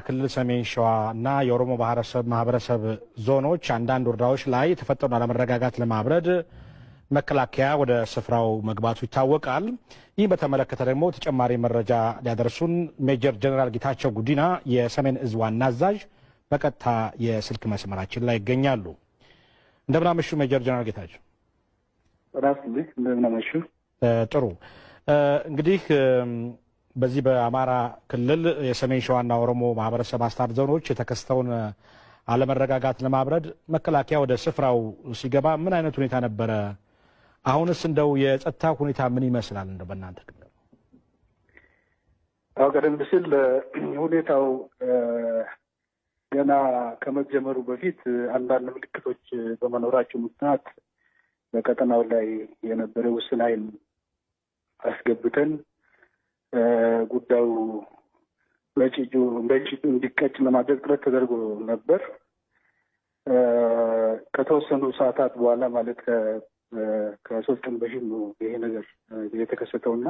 ክልል ሰሜን ሸዋ እና የኦሮሞ ማህበረሰብ ዞኖች አንዳንድ ወረዳዎች ላይ የተፈጠሩ አለመረጋጋት ለማብረድ መከላከያ ወደ ስፍራው መግባቱ ይታወቃል። ይህ በተመለከተ ደግሞ ተጨማሪ መረጃ ሊያደርሱን ሜጀር ጀነራል ጌታቸው ጉዲና የሰሜን እዝ ዋና አዛዥ በቀጥታ የስልክ መስመራችን ላይ ይገኛሉ። እንደምን አመሹ ሜጀር ጀነራል ጌታቸው? እንደምን አመሹ። ጥሩ። እንግዲህ በዚህ በአማራ ክልል የሰሜን ሸዋና ኦሮሞ ማህበረሰብ አስተዳደር ዞኖች የተከሰተውን አለመረጋጋት ለማብረድ መከላከያ ወደ ስፍራው ሲገባ ምን አይነት ሁኔታ ነበረ? አሁንስ እንደው የጸጥታ ሁኔታ ምን ይመስላል? እንደው በእናንተ ክልል? ቀደም ሲል ሁኔታው ገና ከመጀመሩ በፊት አንዳንድ ምልክቶች በመኖራቸው ምክንያት በቀጠናው ላይ የነበረ ውስን ኃይል አስገብተን ጉዳዩ በጭጩ እንዲቀጭ ለማድረግ ጥረት ተደርጎ ነበር። ከተወሰኑ ሰዓታት በኋላ ማለት ከሶስት ቀን በፊት ነው ይሄ ነገር የተከሰተውና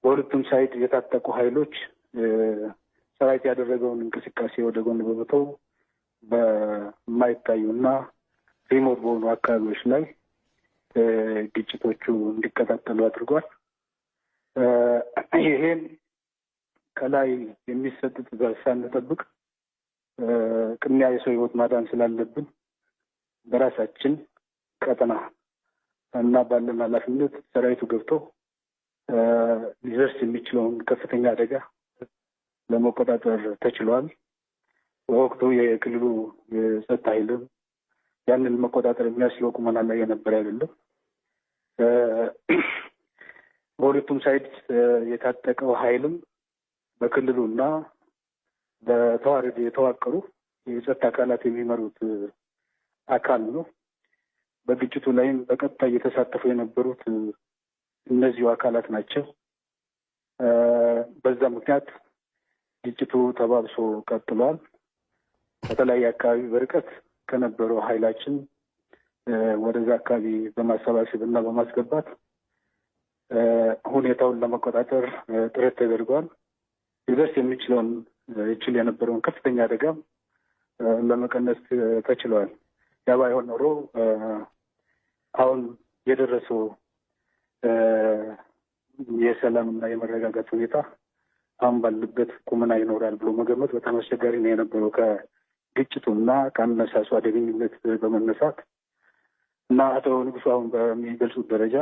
በሁለቱም ሳይድ የታጠቁ ኃይሎች ሰራዊት ያደረገውን እንቅስቃሴ ወደ ጎን በመተው በማይታዩና ሪሞት በሆኑ አካባቢዎች ላይ ግጭቶቹ እንዲቀጣጠሉ አድርጓል። ይሄን ከላይ የሚሰጥ ትዕዛዝ ሳንጠብቅ ቅድሚያ የሰው ሕይወት ማዳን ስላለብን በራሳችን ቀጠና እና ባለን ኃላፊነት ሰራዊቱ ገብቶ ሊደርስ የሚችለውን ከፍተኛ አደጋ ለመቆጣጠር ተችሏል። በወቅቱ የክልሉ የጸጥታ ኃይልም ያንን መቆጣጠር የሚያስችለው ቁመና ላይ የነበረ አይደለም። በሁለቱም ሳይድ የታጠቀው ኃይልም በክልሉና በተዋረድ የተዋቀሩ የጸጥታ አካላት የሚመሩት አካል ነው። በግጭቱ ላይም በቀጥታ እየተሳተፉ የነበሩት እነዚሁ አካላት ናቸው። በዛ ምክንያት ግጭቱ ተባብሶ ቀጥሏል። በተለያየ አካባቢ በርቀት ከነበረው ኃይላችን ወደዛ አካባቢ በማሰባሰብ እና በማስገባት ሁኔታውን ለመቆጣጠር ጥረት ተደርጓል። ሊደርስ ይችል የነበረውን ከፍተኛ አደጋ ለመቀነስ ተችሏል። ያ ባይሆን ኖሮ አሁን የደረሰው የሰላምና የመረጋጋት ሁኔታ አሁን ባለበት ቁመና ይኖራል ብሎ መገመት በጣም አስቸጋሪ ነው የነበረው። ከግጭቱና ከአነሳሱ አደገኝነት በመነሳት እና አቶ ንጉሱ አሁን በሚገልጹት ደረጃ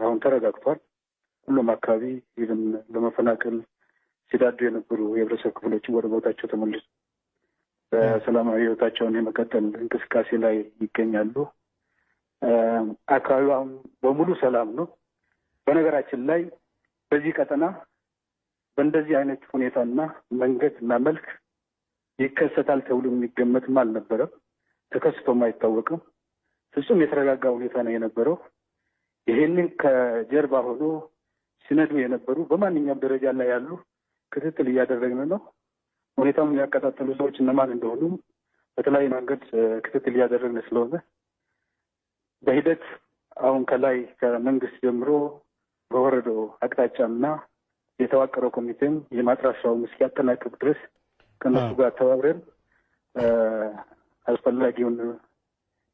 አሁን ተረጋግቷል። ሁሉም አካባቢ ይህን ለመፈናቀል ሲዳዱ የነበሩ የህብረተሰብ ክፍሎችን ወደ ቦታቸው ተመልሶ በሰላማዊ ህይወታቸውን የመቀጠል እንቅስቃሴ ላይ ይገኛሉ። አካባቢው አሁን በሙሉ ሰላም ነው። በነገራችን ላይ በዚህ ቀጠና በእንደዚህ አይነት ሁኔታና መንገድ እና መልክ ይከሰታል ተብሎ የሚገመትም አልነበረም። ተከስቶም አይታወቅም። ፍጹም የተረጋጋ ሁኔታ ነው የነበረው። ይሄንን ከጀርባ ሆኖ ሲነዱ የነበሩ በማንኛውም ደረጃ ላይ ያሉ ክትትል እያደረግን ነው። ሁኔታውን የሚያቀጣጥሉ ሰዎች እነማን እንደሆኑ በተለያዩ መንገድ ክትትል እያደረግን ስለሆነ በሂደት አሁን ከላይ ከመንግስት ጀምሮ በወረደው አቅጣጫና የተዋቀረው ኮሚቴም የማጥራት ስራውን እስኪያጠናቅቅ ድረስ ከነሱ ጋር ተባብረን አስፈላጊውን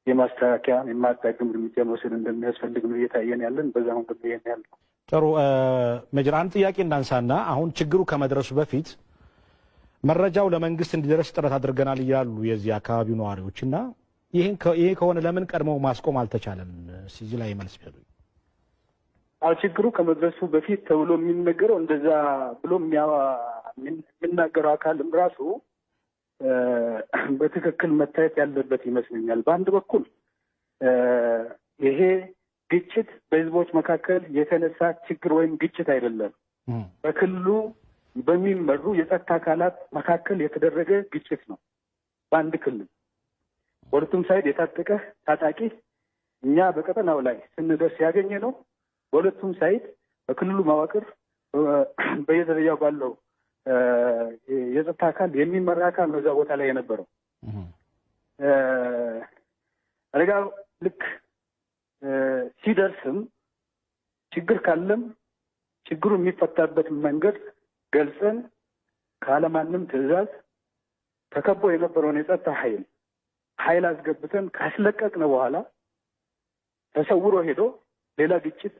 የማስተካከያ የማያዳግም እርምጃ መውሰድ እንደሚያስፈልግ ነው እየታየን ያለን። በዛ መንገድ ነው ያለው። ጥሩ ሜጀር፣ አንድ ጥያቄ እንዳንሳና አሁን ችግሩ ከመድረሱ በፊት መረጃው ለመንግስት እንዲደርስ ጥረት አድርገናል እያሉ የዚህ አካባቢው ነዋሪዎች እና ይሄ ከሆነ ለምን ቀድመው ማስቆም አልተቻለም? እዚህ ላይ መልስ ቢያሉ። ችግሩ ከመድረሱ በፊት ተብሎ የሚነገረው እንደዛ ብሎ የሚናገረው አካልም ራሱ በትክክል መታየት ያለበት ይመስለኛል። በአንድ በኩል ይሄ ግጭት በህዝቦች መካከል የተነሳ ችግር ወይም ግጭት አይደለም። በክልሉ በሚመሩ የጸጥታ አካላት መካከል የተደረገ ግጭት ነው። በአንድ ክልል በሁለቱም ሳይድ የታጠቀ ታጣቂ እኛ በቀጠናው ላይ ስንደርስ ያገኘ ነው። በሁለቱም ሳይድ በክልሉ መዋቅር በየደረጃው ባለው የጸጥታ አካል የሚመራ አካል ነው እዛ ቦታ ላይ የነበረው። አደጋው ልክ ሲደርስም ችግር ካለም ችግሩ የሚፈታበት መንገድ ገልጸን ካለማንም ትዕዛዝ ተከቦ የነበረውን የጸጥታ ኃይል አስገብተን ካስለቀቅን በኋላ ተሰውሮ ሄዶ ሌላ ግጭት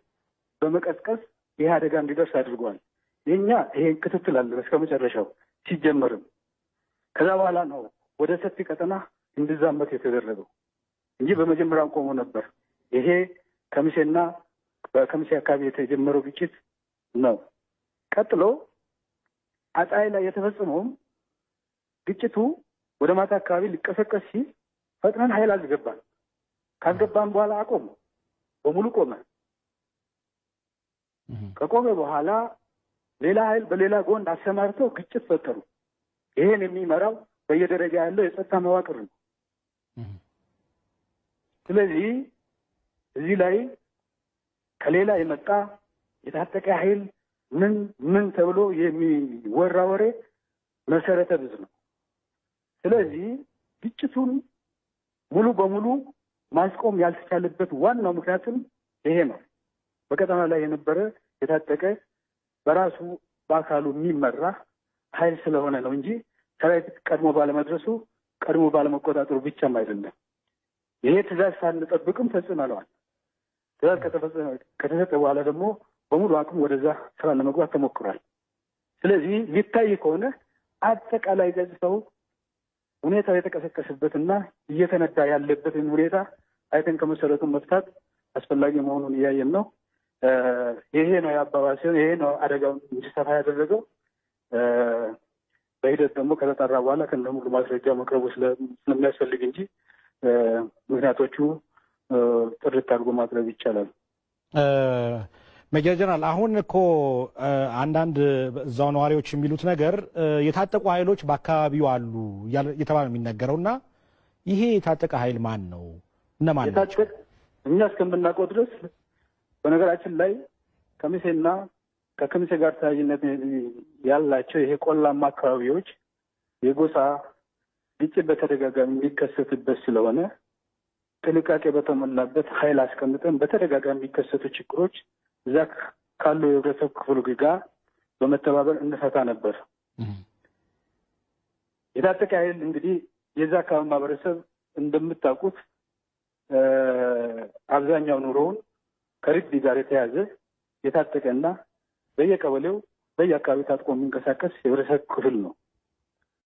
በመቀስቀስ ይሄ አደጋ እንዲደርስ አድርጓል። የኛ ይሄ ክትትል አለ እስከ መጨረሻው ሲጀመርም ከዛ በኋላ ነው ወደ ሰፊ ቀጠና እንዲዛመት የተደረገው እንጂ በመጀመሪያው ቆሞ ነበር። ይሄ ከሚሴና በከሚሴ አካባቢ የተጀመረው ግጭት ነው። ቀጥሎ አጣይ ላይ የተፈጸመው ግጭቱ ወደ ማታ አካባቢ ሊቀሰቀስ ሲል ፈጥነን ኃይል አስገባን። ካስገባን በኋላ አቆመ፣ በሙሉ ቆመ። ከቆመ በኋላ ሌላ ኃይል በሌላ ጎን አሰማርተው ግጭት ፈጠሩ። ይሄን የሚመራው በየደረጃ ያለው የጸጥታ መዋቅር ነው። ስለዚህ እዚህ ላይ ከሌላ የመጣ የታጠቀ ኃይል ምን ተብሎ የሚወራ ወሬ መሰረተ ቢስ ነው። ስለዚህ ግጭቱን ሙሉ በሙሉ ማስቆም ያልተቻለበት ዋናው ምክንያትም ይሄ ነው። በቀጠና ላይ የነበረ የታጠቀ በራሱ በአካሉ የሚመራ ኃይል ስለሆነ ነው እንጂ ሰራዊት ቀድሞ ባለመድረሱ ቀድሞ ባለመቆጣጠሩ ብቻም አይደለም። ይሄ ትዕዛዝ ሳንጠብቅም ፈጽመነዋል። ትዕዛዝ ከተሰጠ በኋላ ደግሞ በሙሉ አቅም ወደዛ ስራ ለመግባት ተሞክሯል። ስለዚህ ሊታይ ከሆነ አጠቃላይ ገጽታው ሁኔታው የተቀሰቀሰበትና እየተነዳ ያለበትን ሁኔታ አይተን ከመሰረቱ መፍታት አስፈላጊ መሆኑን እያየን ነው። ይሄ ነው ያባባሰው፣ ይሄ ነው አደጋውን እንዲሰፋ ያደረገው። በሂደት ደግሞ ከተጣራ በኋላ ከነሙሉ ማስረጃ መቅረቡ ስለሚያስፈልግ እንጂ ምክንያቶቹ ጥርት አድርጎ ማቅረብ ይቻላል። ሜጀር ጀነራል፣ አሁን እኮ አንዳንድ እዛው ነዋሪዎች የሚሉት ነገር የታጠቁ ኃይሎች በአካባቢው አሉ እየተባለ የሚነገረው እና ይሄ የታጠቀ ኃይል ማን ነው? እነማን ናቸው? እኛ እስከምናውቀው ድረስ በነገራችን ላይ ከሚሴና ከከሚሴ ጋር ተያያዥነት ያላቸው ይሄ ቆላማ አካባቢዎች የጎሳ ግጭት በተደጋጋሚ የሚከሰትበት ስለሆነ ጥንቃቄ በተሞላበት ኃይል አስቀምጠን በተደጋጋሚ የሚከሰቱ ችግሮች እዛ ካሉ የህብረተሰብ ክፍሉ ጋር በመተባበር እንፈታ ነበር። የታጠቀ ኃይል እንግዲህ የዛ አካባቢ ማህበረሰብ እንደምታውቁት አብዛኛው ኑሮውን ከርግቢ ጋር የተያዘ የታጠቀና በየቀበሌው በየአካባቢ ታጥቆ የሚንቀሳቀስ የህብረተሰብ ክፍል ነው።